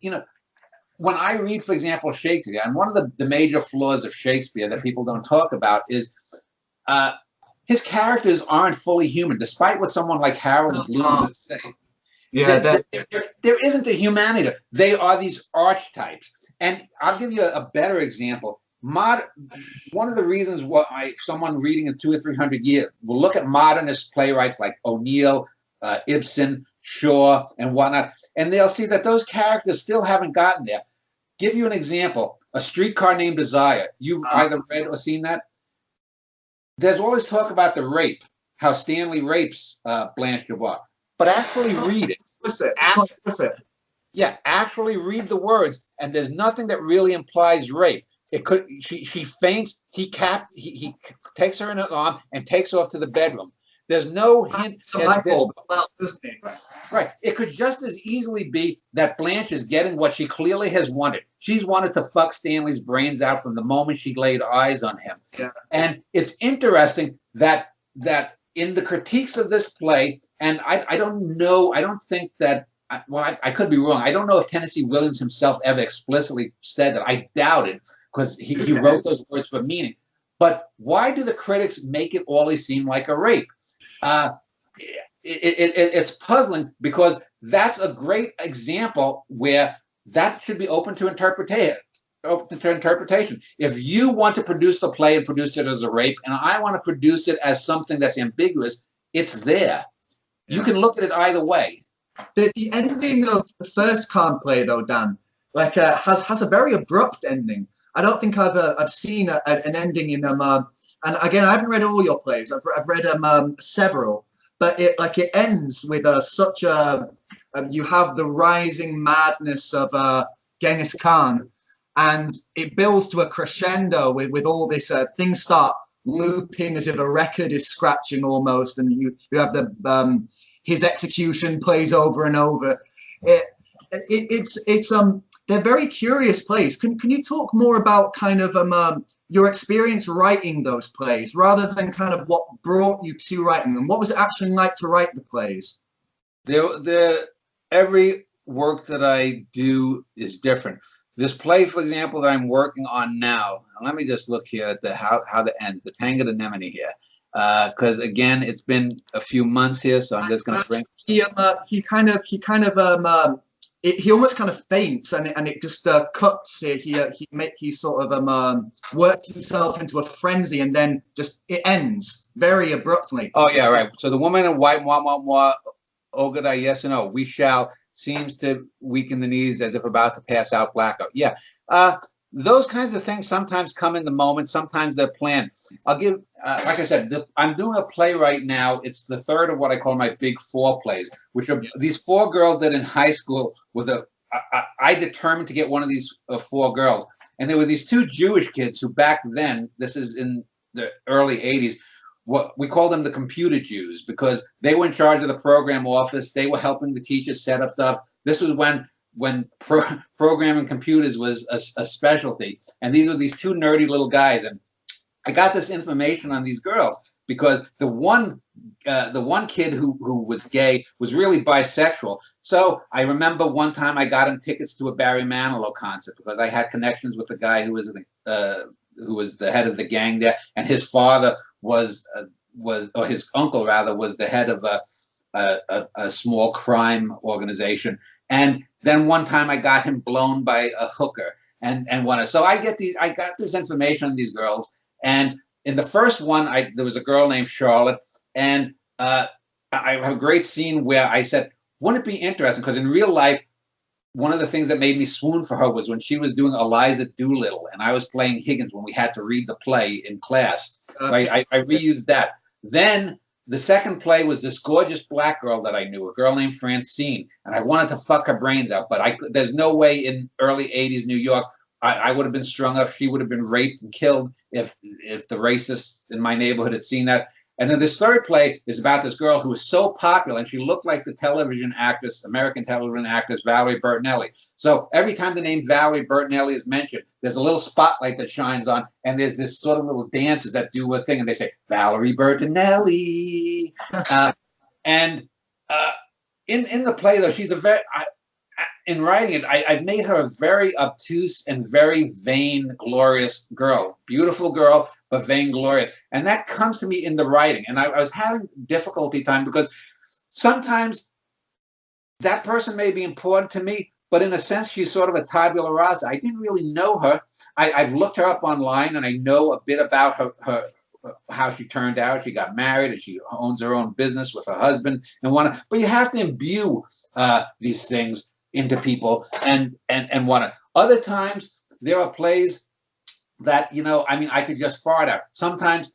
you know, when I read, for example, Shakespeare, and one of the major flaws of Shakespeare that people don't talk about is uh, his characters aren't fully human, despite what someone like Harold Bloom would say. Yeah, There isn't a humanity. They are these archetypes. And I'll give you a better example. One of the reasons why someone reading in 200 or 300 years will look at modernist playwrights like O'Neill, Ibsen, Shaw, and whatnot, and they'll see that those characters still haven't gotten there. Give you an example: A Streetcar Named Desire. You've either read or seen that. There's always talk about the rape, how Stanley rapes Blanche Dubois, but actually read it. explicit. It's not explicit. Yeah, actually read the words, and there's nothing that really implies rape. It could she faints, he takes her in an arm and takes her off to the bedroom. There's no hint. It's a light bulb. Well, Right. It could just as easily be that Blanche is getting what she clearly has wanted. She's wanted to fuck Stanley's brains out from the moment she laid eyes on him. Yeah. And it's interesting that in the critiques of this play, and I don't know, I don't think that, well, I could be wrong. I don't know if Tennessee Williams himself ever explicitly said that. I doubt it, because he wrote those words for meaning. But why do the critics make it always seem like a rape? It's puzzling, because that's a great example where that should be open to interpretation. If you want to produce the play and produce it as a rape, and I want to produce it as something that's ambiguous, it's there. You can look at it either way. The ending of the first Khan play, though, Dan, like has a very abrupt ending. I don't think I've seen an ending in and again, I haven't read all your plays. I've read several, but it ends with such a you have the rising madness of Genghis Khan, and it builds to a crescendo with all this things start looping as if a record is scratching almost, and you have the his execution plays over and over. It's they're very curious plays. Can you talk more about kind of your experience writing those plays, rather than kind of what brought you to writing them? What was it actually like to write the plays? Every work that I do is different. This play, for example, that I'm working on now, let me just look here at how the end, the Tango de Nemini here. Because again, it's been a few months here, so I'm just going to bring. He almost kind of faints, and it just cuts. He sort of works himself into a frenzy, and then just it ends very abruptly. Oh yeah, right. So the woman in white, Ogada, yes or no? We shall seems to weaken the knees as if about to pass out, blackout. Yeah. Those kinds of things sometimes come in the moment. Sometimes they're planned. I'll give, like I said, I'm doing a play right now. It's the third of what I call my big four plays, which are these four girls that in high school I determined to get one of these four girls. And there were these two Jewish kids who back then, this is in the early 80s, what we call them the computer Jews, because they were in charge of the program office. They were helping the teachers set up stuff. This was when programming computers was a specialty. And these were these two nerdy little guys. And I got this information on these girls because the one kid who was gay was really bisexual. So I remember one time I got him tickets to a Barry Manilow concert because I had connections with the guy who was the head of the gang there, and his father or his uncle rather, was the head of a small crime organization. And then one time I got him blown by a hooker, so I got this information on these girls. And in the first one, there was a girl named Charlotte, and I have a great scene where I said, wouldn't it be interesting? Because in real life, one of the things that made me swoon for her was when she was doing Eliza Doolittle, and I was playing Higgins when we had to read the play in class. Right? I reused that. Then the second play was this gorgeous black girl that I knew, a girl named Francine, and I wanted to fuck her brains out, but there's no way in early 80s New York I would have been strung up. She would have been raped and killed if the racists in my neighborhood had seen that. And then this third play is about this girl who was so popular, and she looked like the television actress, American television actress, Valerie Bertinelli. So every time the name Valerie Bertinelli is mentioned, there's a little spotlight that shines on, and there's this sort of little dances that do a thing, and they say, Valerie Bertinelli. In the play, though, she's in writing it, I've made her a very obtuse and very vain, glorious girl. Beautiful girl, but vainglorious. And that comes to me in the writing. And I was having difficulty time because sometimes that person may be important to me, but in a sense, she's sort of a tabula rasa. I didn't really know her. I've looked her up online, and I know a bit about her how she turned out. She got married, and she owns her own business with her husband. But you have to imbue these things into people, and want to. Other times, there are plays that, I mean, I could just fart out. Sometimes